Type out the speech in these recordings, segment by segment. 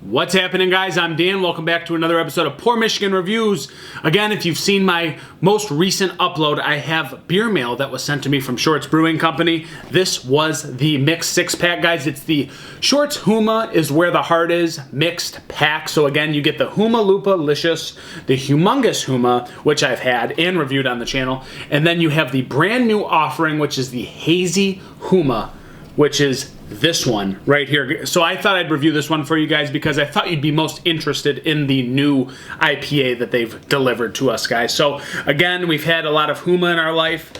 What's happening, guys? I'm Dan. Welcome back to another episode of Poor Michigan Reviews. Again, if you've seen my most recent upload, I have beer mail that was sent to me from Shorts Brewing Company. This was the mixed six-pack, guys. It's the Shorts Huma is where the heart is mixed pack. So again, you get the Huma Lupalicious, the Humongous Huma, which I've had and reviewed on the channel, and then you have the brand new offering, which is the Hazy Huma, which is this one right here. So I thought I'd review this one for you guys because I thought you'd be most interested in the new IPA that they've delivered to us, guys. So again, we've had a lot of Huma in our life.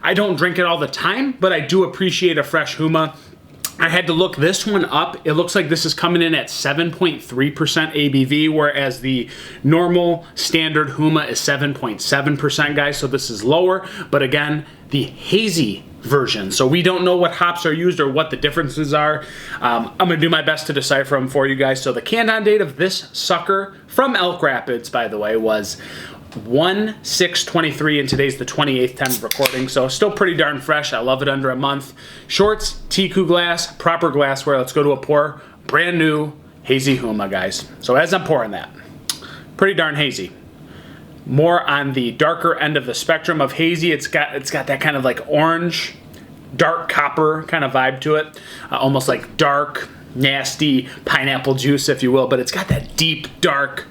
I don't drink it all the time, but I do appreciate a fresh Huma. I had to look this one up. It looks like this is coming in at 7.3% ABV, whereas the normal standard Huma is 7.7%, guys. So this is lower, but again, the hazy version. So we don't know what hops are used or what the differences are. I'm gonna do my best to decipher them for you guys. So the can-on date of this sucker from Elk Rapids, by the way, was 1/6/23, and today's the 28th time of recording, so still pretty darn fresh. I love it under a month. Shorts, Tiku glass, proper glassware. Let's go to a pour. Brand new Hazy Huma, guys. So as I'm pouring that, pretty darn hazy. More on the darker end of the spectrum of hazy. It's got that kind of like orange, dark copper kind of vibe to it, almost like dark, nasty pineapple juice, if you will. But it's got that deep, dark,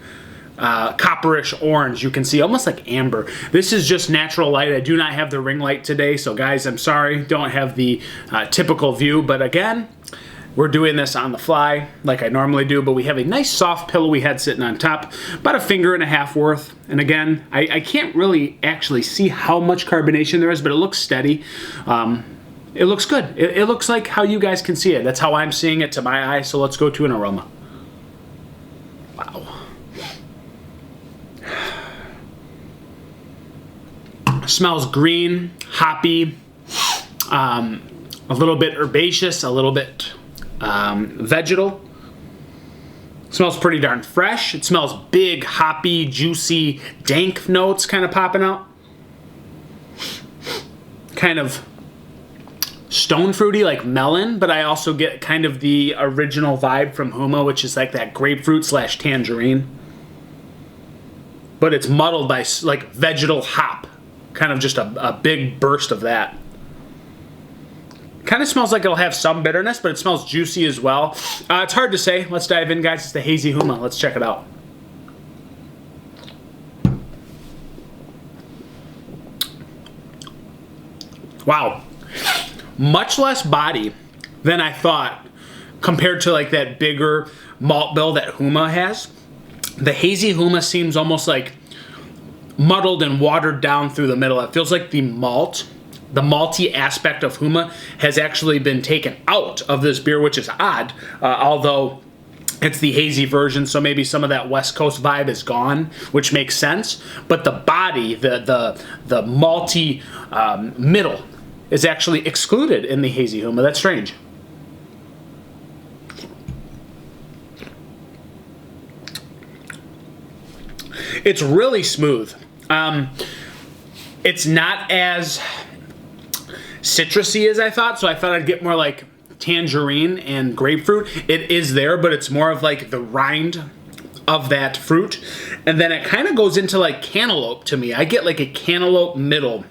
copperish orange. You can see almost like amber. This is just natural light. I do not have the ring light today, so guys, I'm sorry, don't have the typical view. But again, we're doing this on the fly like I normally do, but we have a nice soft pillowy head sitting on top, about 1.5 fingers worth. And again, I can't really actually see how much carbonation there is, but it looks steady. It looks good. It looks like how you guys can see it. That's how I'm seeing it to my eye, so let's go to an aroma. Wow. Smells green, hoppy, a little bit herbaceous, a little bit vegetal. Smells pretty darn fresh. It smells big, hoppy, juicy, dank notes kind of popping out. Kind of stone fruity, like melon, but I also get kind of the original vibe from Huma, which is like that grapefruit / tangerine. But it's muddled by like vegetal hop. Kind of just a big burst of that. Kind of smells like it'll have some bitterness, but it smells juicy as well. It's hard to say. Let's dive in, guys. It's the Hazy Huma. Let's check it out. Wow. Much less body than I thought compared to like that bigger malt bill that Huma has. The Hazy Huma seems almost like muddled and watered down through the middle. It feels like the malty aspect of Huma has actually been taken out of this beer, which is odd, although it's the hazy version, so maybe some of that West Coast vibe is gone, which makes sense. But the body, the malty middle is actually excluded in the Hazy Huma. That's strange. It's really smooth. It's not as citrusy as I thought, so I thought I'd get more like tangerine and grapefruit. It is there, but it's more of like the rind of that fruit. And then it kind of goes into like cantaloupe to me. I get like a cantaloupe middle.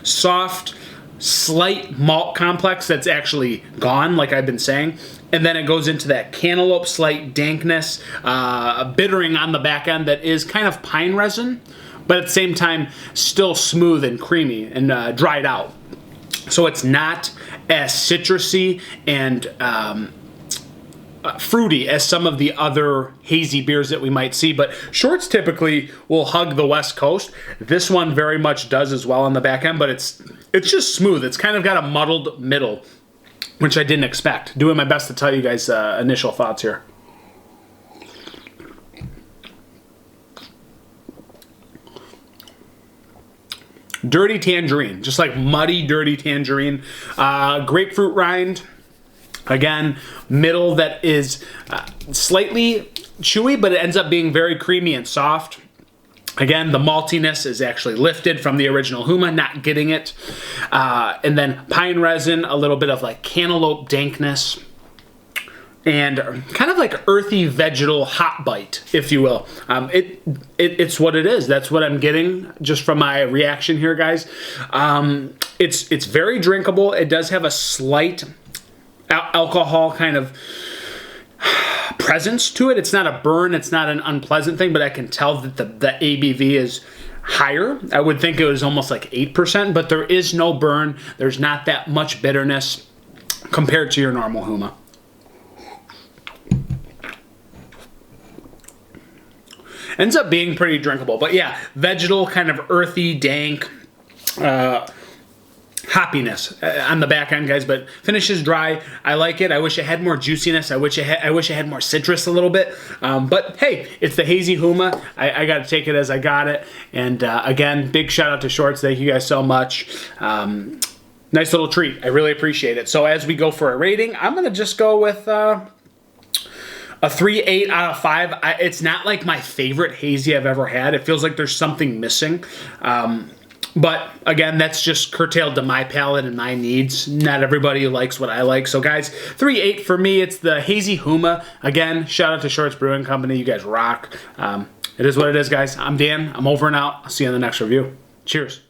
Soft, slight malt complex that's actually gone, like I've been saying. And then it goes into that cantaloupe, slight dankness, a bittering on the back end that is kind of pine resin, but at the same time still smooth and creamy and dried out. So it's not as citrusy and fruity as some of the other hazy beers that we might see, but Shorts typically will hug the West Coast. This one very much does as well on the back end, but it's just smooth. It's kind of got a muddled middle, which I didn't expect. Doing my best to tell you guys initial thoughts here. Dirty tangerine, just like muddy, dirty tangerine. Grapefruit rind. Again, middle that is slightly chewy, but it ends up being very creamy and soft. Again, the maltiness is actually lifted from the original Huma, not getting it. And then pine resin, a little bit of like cantaloupe dankness. and kind of like earthy vegetal hot bite, if you will. It's what it is. That's what I'm getting just from my reaction here, guys. It's very drinkable. It does have a slight alcohol kind of presence to it. It's not a burn. It's not an unpleasant thing, but I can tell that the ABV is higher. I would think it was almost like 8%, but there is no burn. There's not that much bitterness compared to your normal Huma. Ends up being pretty drinkable, but yeah, vegetal, kind of earthy, dank, hoppiness on the back end, guys, but finishes dry. I like it. I wish it had more juiciness. I wish it had more citrus a little bit. But hey, it's the Hazy Huma. I got to take it as I got it. And again, big shout out to Shorts. Thank you guys so much. Nice little treat. I really appreciate it. So as we go for a rating, I'm going to just go with a 3.8 out of 5. It's not like my favorite Hazy I've ever had. It feels like there's something missing. But again, that's just curtailed to my palate and my needs. Not everybody likes what I like. So guys, 3.8 for me. It's the Hazy Huma. Again, shout out to Shorts Brewing Company. You guys rock. It is what it is, guys. I'm Dan. I'm over and out. I'll see you on the next review. Cheers.